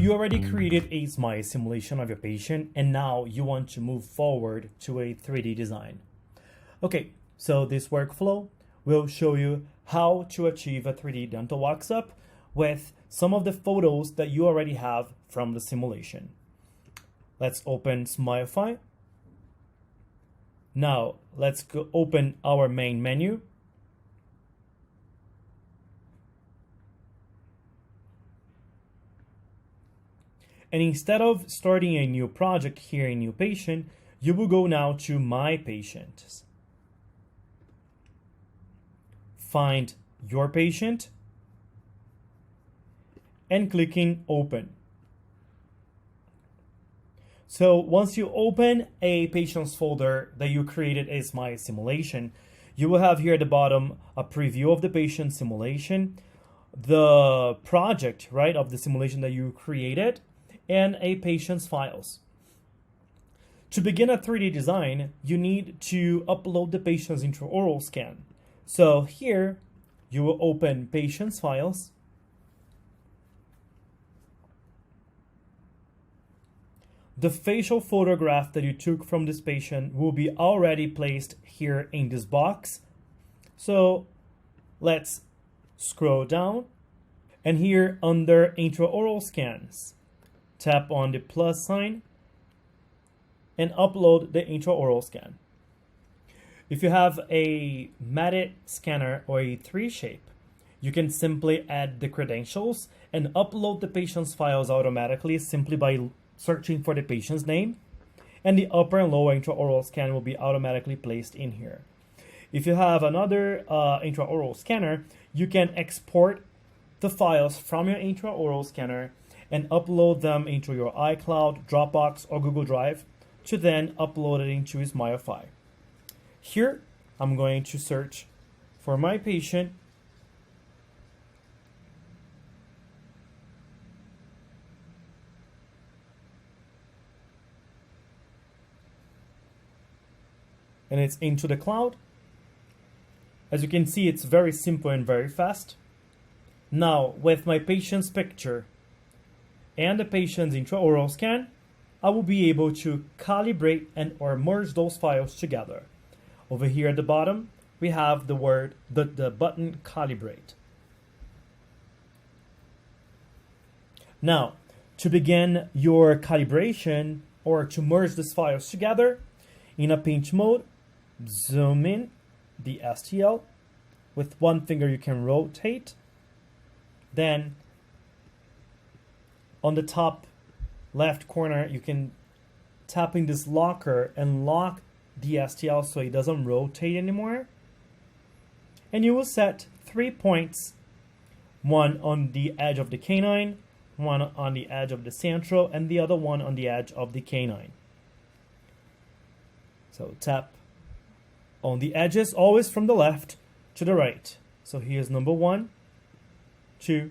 you already created a SMILE simulation of your patient, and now you want to move forward to a 3D design. Okay, so this workflow will show you how to achieve a 3D dental Waxup with some of the photos that you already have from the simulation. Let's open SmileFy. Now let's go open our main menu. And instead of starting a new project here in New Patient, you will go now to My Patient. Find your patient and clicking Open. So once you open a patient's folder that you created as SMILE simulation, you will have here at the bottom a preview of the patient simulation, the project, right, of the simulation that you created, and a patient's files. To begin a 3D design, you need to upload the patient's intraoral scan. So here, you will open patient's files. The facial photograph that you took from this patient will be already placed here in this box. So let's scroll down, and here under intraoral scans, tap on the plus sign and upload the intraoral scan. If you have a matted scanner or a 3-shape, you can simply add the credentials and upload the patient's files automatically simply by searching for the patient's name, and the upper and lower intraoral scan will be automatically placed in here. If you have another intraoral scanner, you can export the files from your intraoral scanner and upload them into your iCloud, Dropbox, or Google Drive to then upload it into SmileFy. Here, I'm going to search for my patient. And it's into the cloud. As you can see, it's very simple and very fast. Now, with my patient's picture and the patient's intraoral scan, I will be able to calibrate and or merge those files together. Over here at the bottom, we have the button Calibrate. Now, to begin your calibration or to merge these files together, in a pinch mode, zoom in the STL. With one finger you can rotate. Then on the top left corner, you can tap in this locker and lock the STL so it doesn't rotate anymore. And you will set 3 points, one on the edge of the canine, one on the edge of the central, and the other one on the edge of the canine. So tap on the edges, always from the left to the right. So here's number 1, 2,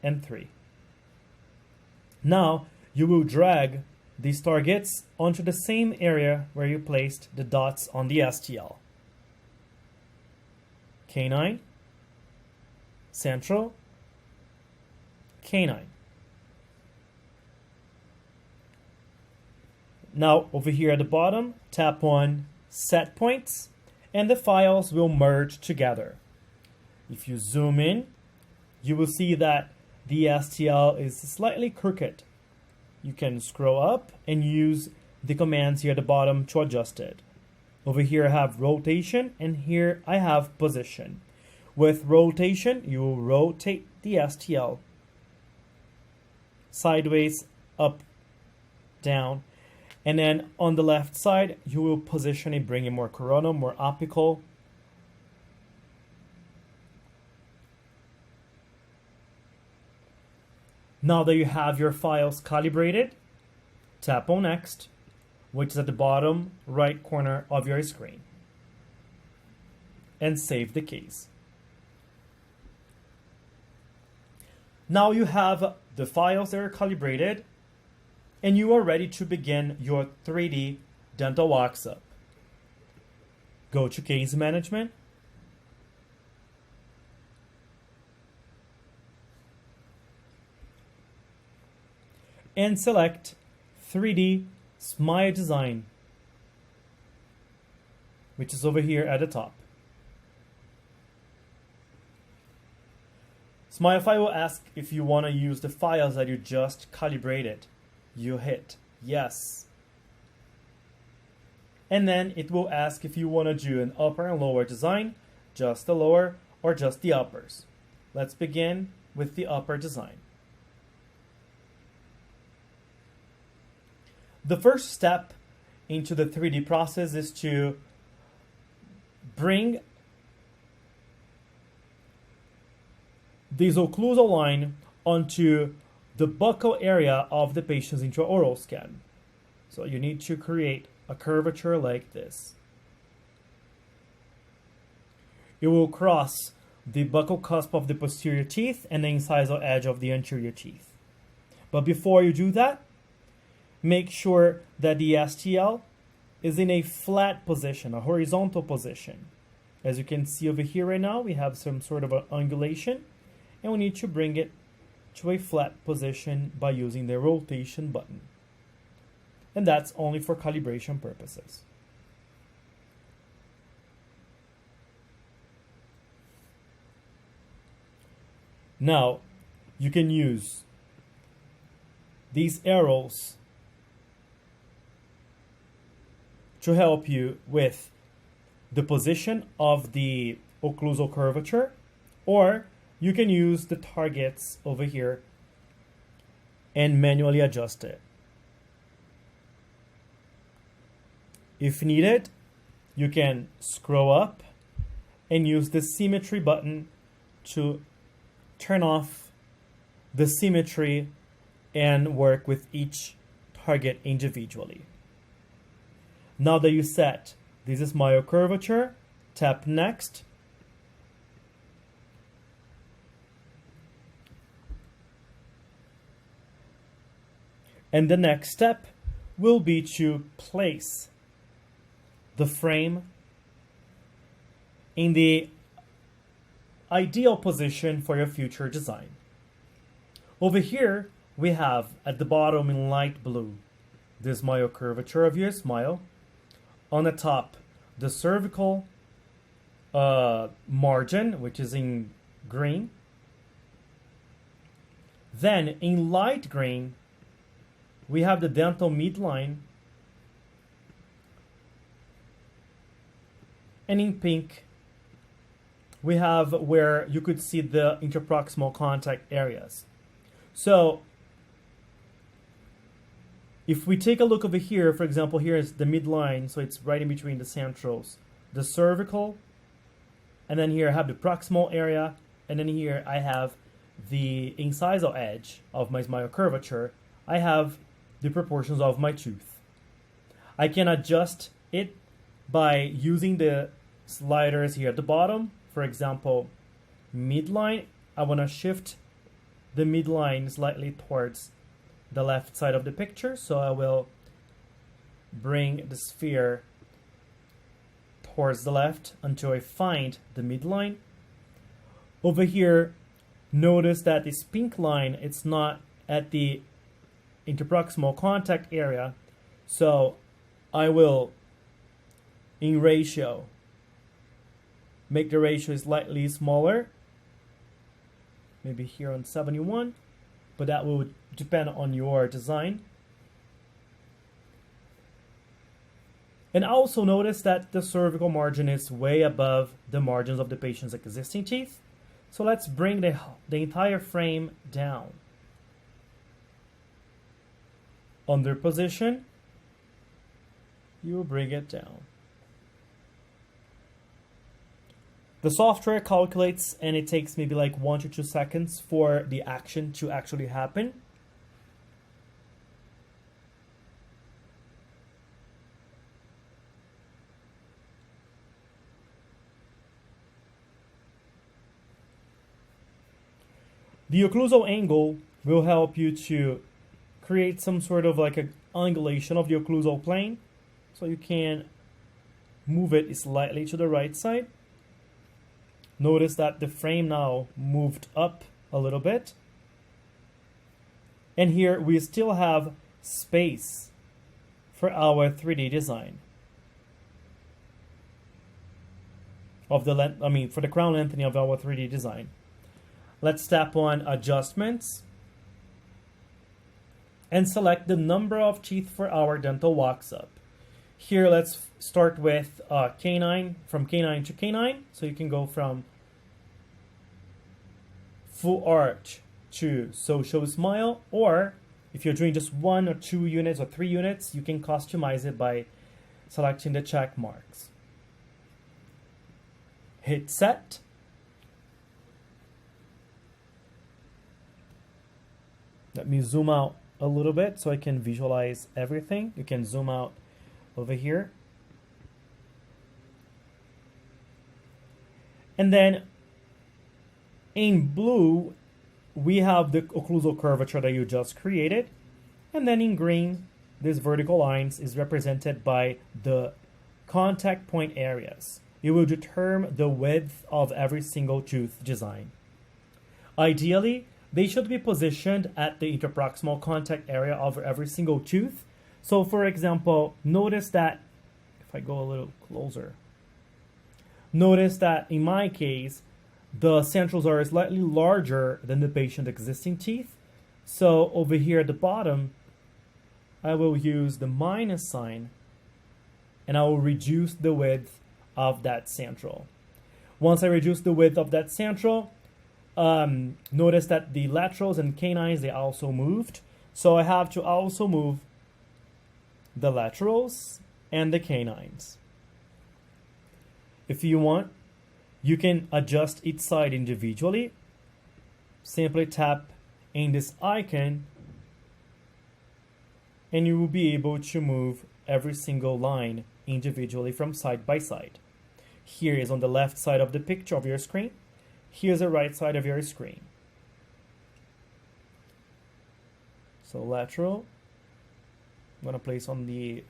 and 3. Now you will drag these targets onto the same area where you placed the dots on the STL. Canine, central, canine. Now over here at the bottom, tap on Set Points, and the files will merge together. If you zoom in, you will see that the STL is slightly crooked. You can scroll up and use the commands here at the bottom to adjust it. Over here I have rotation, and here I have position. With rotation, you will rotate the STL sideways, up, down, and then on the left side, you will position it, bring it more coronal, more apical. Now that you have your files calibrated, tap on Next, which is at the bottom right corner of your screen, and save the case. Now you have the files that are calibrated, and you are ready to begin your 3D dental Waxup. Go to Case Management, and select 3D Smile Design, which is over here at the top. SmileFy will ask if you want to use the files that you just calibrated. You hit yes. And then it will ask if you want to do an upper and lower design, just the lower or just the uppers. Let's begin with the upper design. The first step into the 3D process is to bring this occlusal line onto the buccal area of the patient's intraoral scan. So you need to create a curvature like this. It will cross the buccal cusp of the posterior teeth and the incisal edge of the anterior teeth. But before you do that, make sure that the STL is in a flat position, a horizontal position. As you can see over here right now, we have some sort of an ungulation, and we need to bring it to a flat position by using the rotation button. And that's only for calibration purposes. Now, you can use these arrows to help you with the position of the occlusal curvature, or you can use the targets over here and manually adjust it. If needed, you can scroll up and use the symmetry button to turn off the symmetry and work with each target individually. Now that you set this is smile curvature, tap next. And the next step will be to place the frame in the ideal position for your future design. Over here, we have at the bottom in light blue, the smile curvature of your smile. On the top, the cervical margin, which is in green. Then in light green, we have the dental midline. And in pink, we have where you could see the interproximal contact areas. So if we take a look over here, for example, here is the midline, so it's right in between the centrals, the cervical, and then here I have the proximal area, and then here I have the incisal edge of my smile curvature. I have the proportions of my tooth. I can adjust it by using the sliders here at the bottom. For example, midline, I want to shift the midline slightly towards the left side of the picture, so I will bring the sphere towards the left until I find the midline. Over here, notice that this pink line, it's not at the interproximal contact area, so I will, in ratio, make the ratio slightly smaller, maybe here on 71, but that will depend on your design. And also notice that the cervical margin is way above the margins of the patient's existing teeth. So let's bring the entire frame down. Under position, you will bring it down. The software calculates, and it takes maybe like 1 to 2 seconds for the action to actually happen. The occlusal angle will help you to create some sort of like an angulation of the occlusal plane. So you can move it slightly to the right side. Notice that the frame now moved up a little bit. And here we still have space for our 3D design of the length, for the crown lengthening of our 3D design. Let's tap on adjustments and select the number of teeth for our dental Waxup. Here, let's start with canine, from canine to canine. So you can go from full arch to social smile, or if you're doing just 1 or 2 units or 3 units, you can customize it by selecting the check marks. Hit set. Let me zoom out a little bit so I can visualize everything. You can zoom out over here. And then in blue, we have the occlusal curvature that you just created. And then in green, these vertical lines is represented by the contact point areas. It will determine the width of every single tooth design. Ideally, they should be positioned at the interproximal contact area of every single tooth. So for example, notice that, if I go a little closer, notice that in my case, the centrals are slightly larger than the patient's existing teeth. So over here at the bottom, I will use the minus sign and I will reduce the width of that central. Once I reduce the width of that central, notice that the laterals and canines, they also moved. So I have to also move the laterals and the canines. If you want, you can adjust each side individually. Simply tap in this icon and you will be able to move every single line individually from side by side. Here is on the left side of the picture of your screen. Here's the right side of your screen. So lateral, I'm going to place on the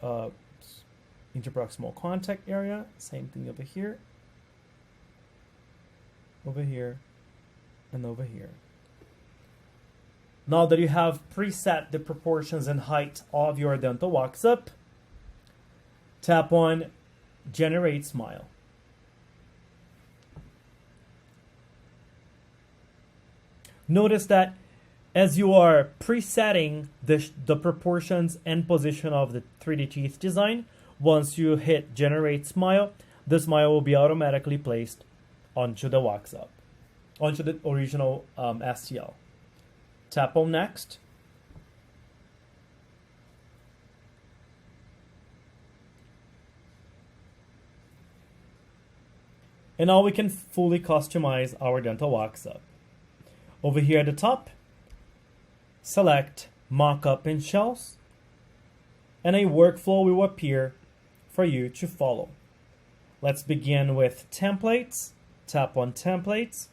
interproximal contact area. Same thing over here, and over here. Now that you have preset the proportions and height of your dental Waxup, tap on Generate Smile. Notice that as you are presetting the proportions and position of the 3D teeth design, once you hit Generate Smile, the smile will be automatically placed onto the Waxup, onto the original STL. Tap on Next. And now we can fully customize our dental Waxup. Over here at the top, select Mockup and Shells, and a workflow will appear for you to follow. Let's begin with Templates. Tap on Templates,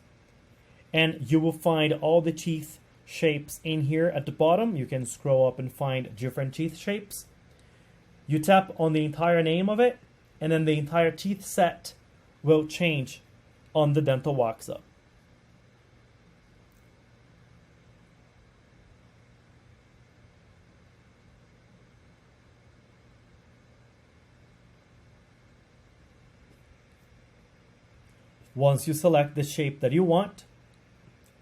and you will find all the teeth shapes in here at the bottom. You can scroll up and find different teeth shapes. You tap on the entire name of it, and then the entire teeth set will change on the dental Waxup. Once you select the shape that you want,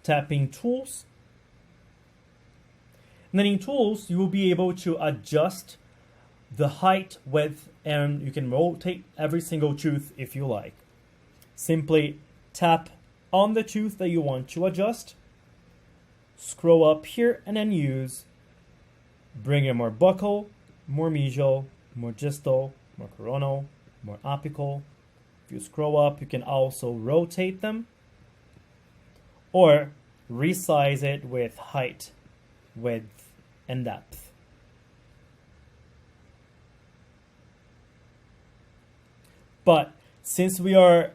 tapping Tools. And then in Tools, you will be able to adjust the height, width, and you can rotate every single tooth if you like. Simply tap on the tooth that you want to adjust, scroll up here, and then use bring in more buccal, more mesial, more distal, more coronal, more apical. If you scroll up, you can also rotate them or resize it with height, width, and depth. But since we are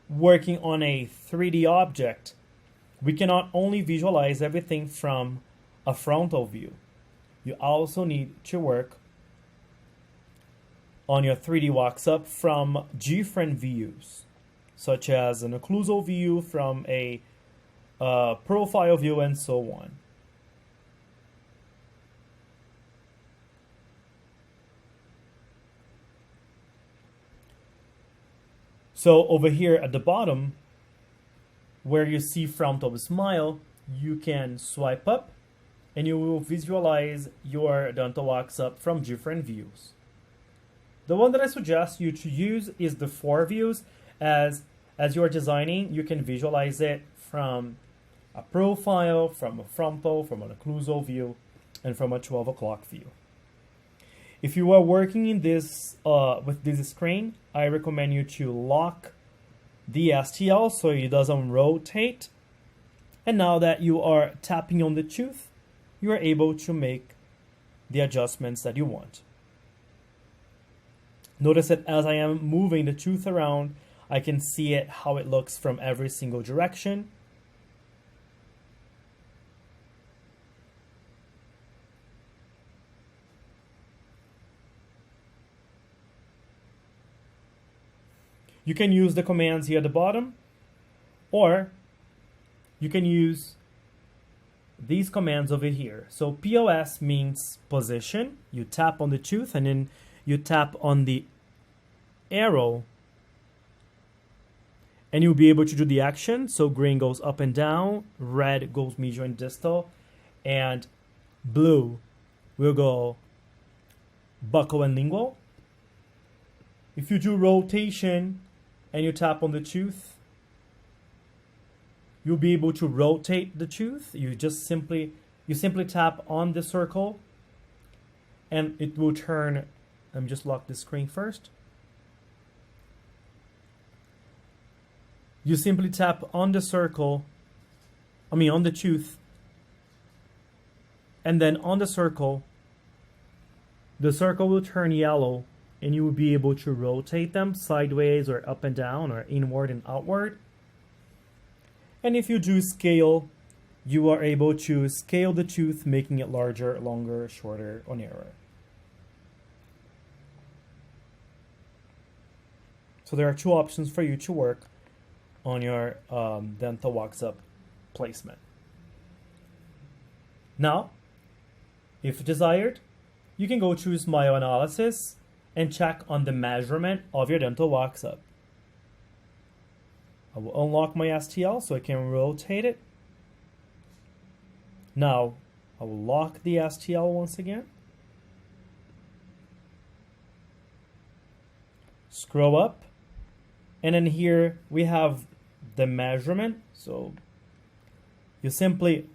working on a 3D object, we cannot only visualize everything from a frontal view. You also need to work on your 3D Waxup from different views, such as an occlusal view, from a profile view, and so on. So over here at the bottom, where you see front of a smile, you can swipe up and you will visualize your dental Waxup from different views. The one that I suggest you to use is the 4 views. As you're designing, you can visualize it from a profile, from a frontal, from an occlusal view, and from a 12 o'clock view. If you are working in this with this screen, I recommend you to lock the STL so it doesn't rotate. And now that you are tapping on the tooth, you are able to make the adjustments that you want. Notice that as I am moving the tooth around, I can see it, how it looks from every single direction. You can use the commands here at the bottom, or you can use these commands over here. So POS means position. You tap on the tooth and then you tap on the arrow and you'll be able to do the action. So green goes up and down, red goes medial and distal, and blue will go buccal and lingual. If you do rotation and you tap on the tooth, you'll be able to rotate the tooth. You simply tap on the circle and it will turn. Let me just lock the screen first. You simply tap on the circle, on the tooth, and then on the circle will turn yellow and you will be able to rotate them sideways or up and down or inward and outward. And if you do scale, you are able to scale the tooth, making it larger, longer, shorter, or narrower. So there are 2 options for you to work on your dental Waxup placement. Now, if desired, you can go to Smile Analysis and check on the measurement of your dental Waxup. I will unlock my STL so I can rotate it. Now, I will lock the STL once again. Scroll up. And then here we have the measurement. So you simply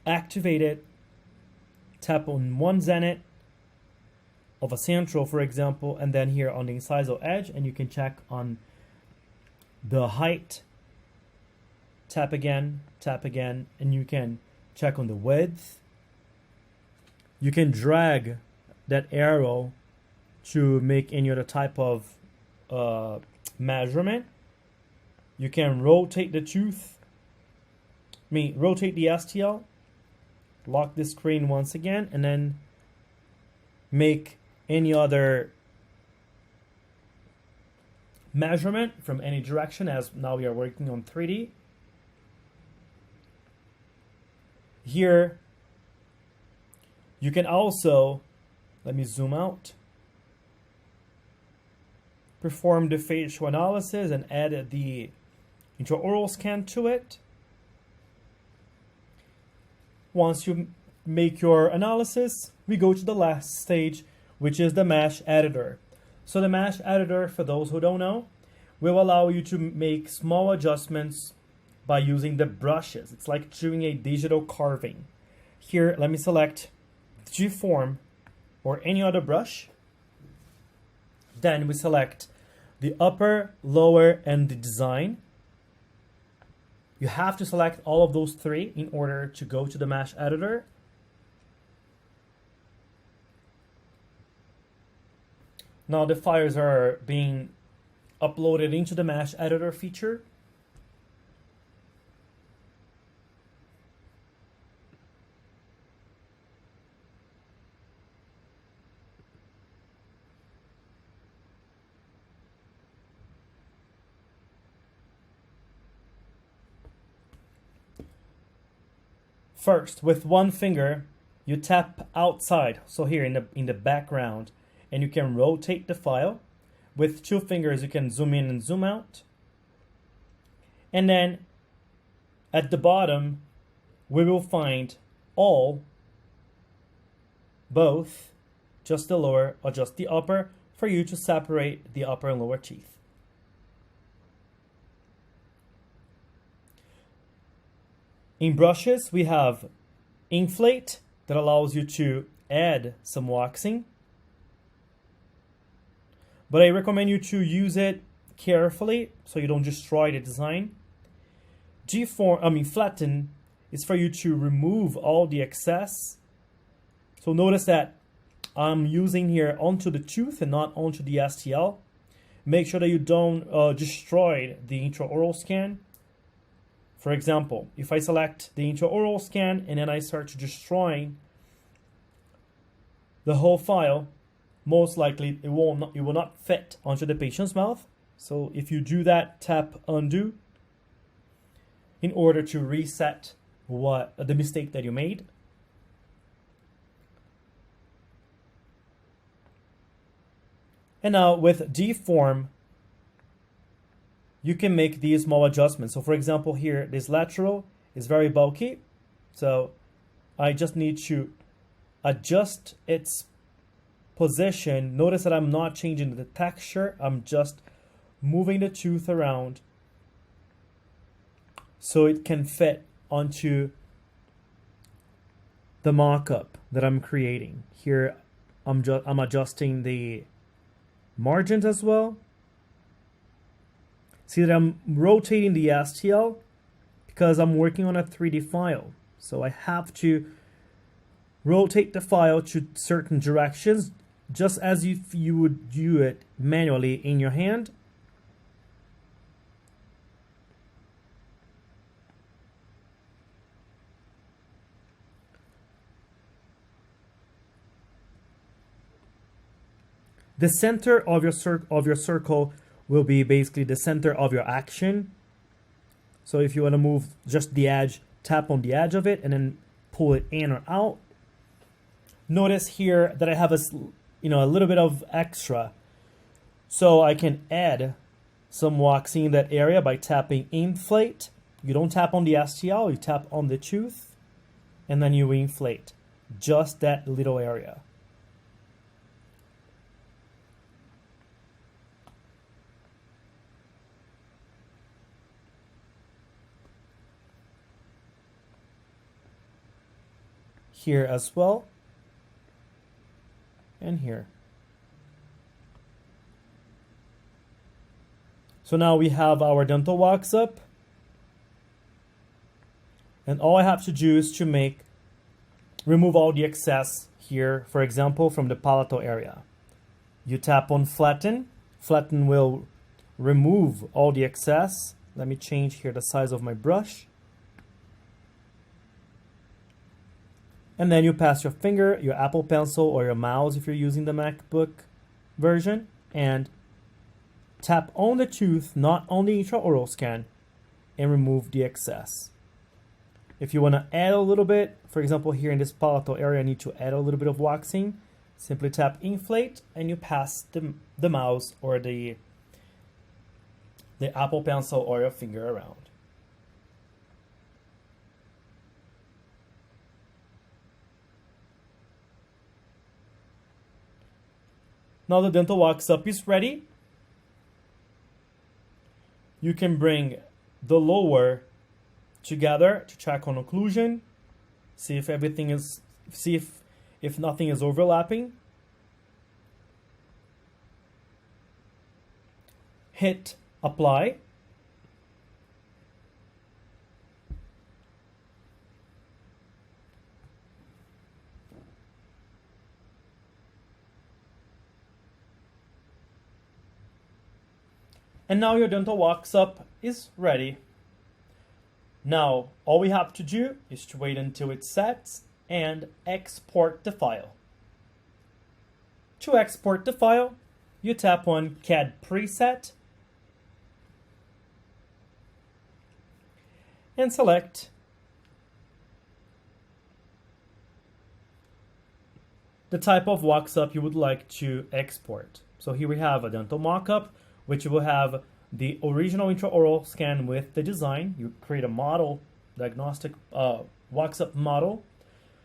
activate it, tap on one zenith of a central, for example, and then here on the incisal edge, and you can check on the height. Tap again, and you can check on the width. You can drag that arrow to make any other type of measurement. You can rotate the tooth, rotate the STL, lock the screen once again, and then make any other measurement from any direction, as now we are working on 3D. Here, you can also, let me zoom out, perform the facial analysis and add the intraoral scan to it. Once you make your analysis, we go to the last stage, which is the mesh editor. So the mesh editor, for those who don't know, will allow you to make small adjustments by using the brushes. It's like doing a digital carving. Here, let me select G-form or any other brush. Then we select the upper, lower, and the design. You have to select all of those 3 in order to go to the mesh editor. Now the files are being uploaded into the mesh editor feature. First, with one finger, you tap outside, so here in the background, and you can rotate the file. with 2 fingers, you can zoom in and zoom out. And then at the bottom, we will find all, both, just the lower or just the upper, for you to separate the upper and lower teeth. In brushes, we have inflate that allows you to add some waxing. But I recommend you to use it carefully so you don't destroy the design. Flatten is for you to remove all the excess. So notice that I'm using here onto the tooth and not onto the STL. Make sure that you don't destroy the intraoral scan. For example, if I select the intraoral scan and then I start destroying the whole file, most likely it will not fit onto the patient's mouth. So if you do that, tap undo in order to reset the mistake that you made. And now with deform, you can make these small adjustments. So for example, here, this lateral is very bulky. So I just need to adjust its position. Notice that I'm not changing the texture. I'm just moving the tooth around so it can fit onto the mock-up that I'm creating. Here, I'm adjusting the margins as well. See that I'm rotating the STL because I'm working on a 3D file. So I have to rotate the file to certain directions, just as if you would do it manually in your hand. The center of your circle will be basically the center of your action. So if you want to move just the edge, tap on the edge of it and then pull it in or out. Notice here that I have a little bit of extra. So I can add some waxing in that area by tapping inflate. You don't tap on the STL, you tap on the tooth and then you inflate just that little area. Here as well, and here. So now we have our dental wax up, and all I have to do is to remove all the excess here, for example, from the palatal area. You tap on flatten. Flatten will remove all the excess. Let me change here the size of my brush. And then you pass your finger, your Apple Pencil, or your mouse if you're using the MacBook version, and tap on the tooth, not on the intraoral scan, and remove the excess. If you want to add a little bit, for example, here in this palatal area, I need to add a little bit of waxing. Simply tap inflate, and you pass the mouse or the Apple Pencil or your finger around. Now the dental wax up is ready. You can bring the lower together to check on occlusion. See if if nothing is overlapping. Hit apply. And now your dental wax up is ready. Now, all we have to do is to wait until it sets and export the file. To export the file, you tap on CAD Preset and select the type of wax up you would like to export. So here we have a dental mockup, which will have the original intraoral scan with the design. You create a model, diagnostic Waxup model.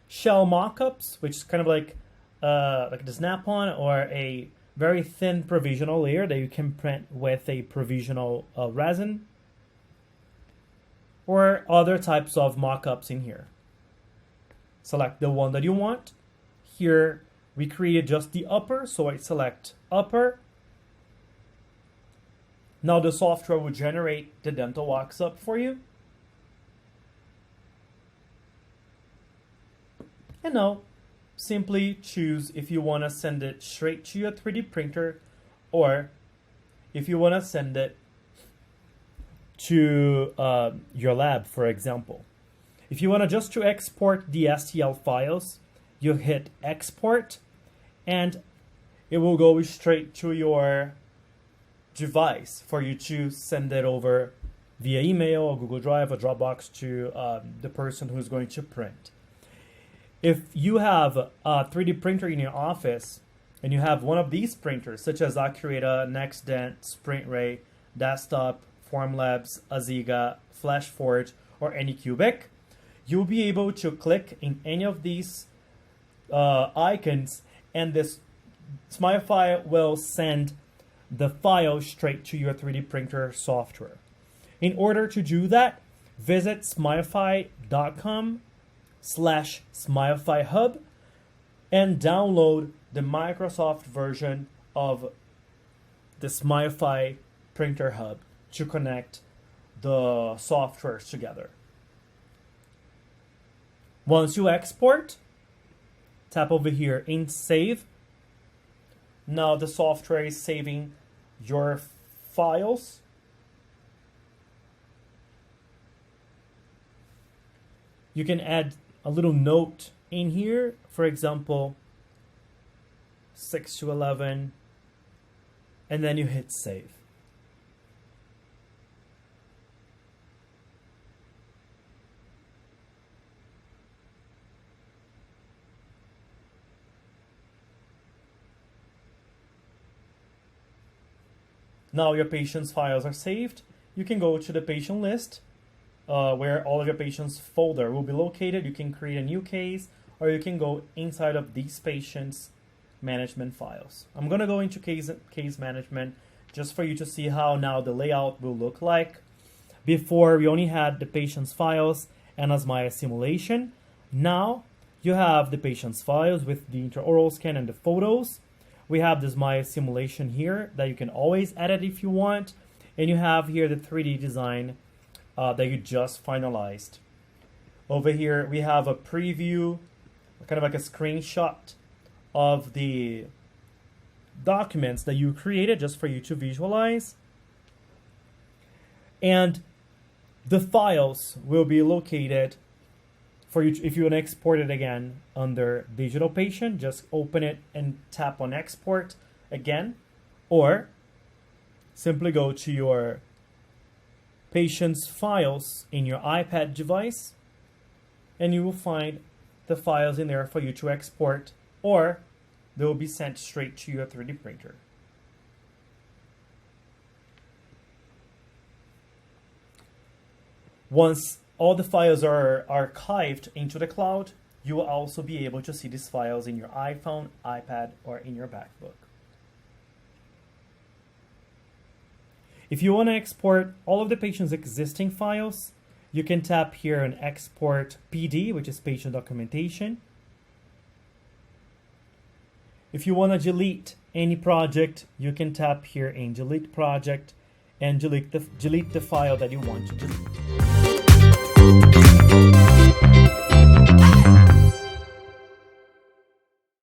Shell mockups, which is kind of like the snap-on or a very thin provisional layer that you can print with a provisional resin, or other types of mockups in here. Select the one that you want. Here we created just the upper, so I select upper. Now the software will generate the dental Waxup for you. And now simply choose if you want to send it straight to your 3D printer, or if you want to send it to your lab, for example. If you want to just to export the STL files, you hit export and it will go straight to your device for you to send it over via email or Google Drive or Dropbox to the person who's going to print. If you have a 3D printer in your office and you have one of these printers, such as Accurata, NextDent, SprintRay, Desktop, Formlabs, Aziga, FlashForge, or Anycubic, you'll be able to click in any of these icons, and this SmileFy will send the file straight to your 3D printer software. In order to do that, visit smilefy.com/SmileFyHub and download the Microsoft version of the SmileFy Printer Hub to connect the softwares together. Once you export, tap over here in Save. Now the software is saving your files. You can add a little note in here, for example, 6 to 11, and then you hit Save. Now your patient's files are saved. You can go to the patient list where all of your patients' folder will be located. You can create a new case, or you can go inside of these patients' management files. I'm going to go into case management just for you to see how now the layout will look like. Before, we only had the patient's files and a Smile simulation. Now you have the patient's files with the intraoral scan and the photos. We have this Smile simulation here that you can always edit if you want. And you have here the 3D design that you just finalized. Over here, we have a preview, kind of like a screenshot of the documents that you created just for you to visualize. And the files will be located for you if you want to export it again under Digital Patient. Just open it and tap on Export again, or simply go to your patient's files in your iPad device, and you will find the files in there for you to export, or they will be sent straight to your 3D printer. Once all the files are archived into the cloud, you will also be able to see these files in your iPhone, iPad, or in your MacBook. If you want to export all of the patient's existing files, you can tap here on Export PD, which is patient documentation. If you want to delete any project, you can tap here in Delete Project and delete the file that you want to delete.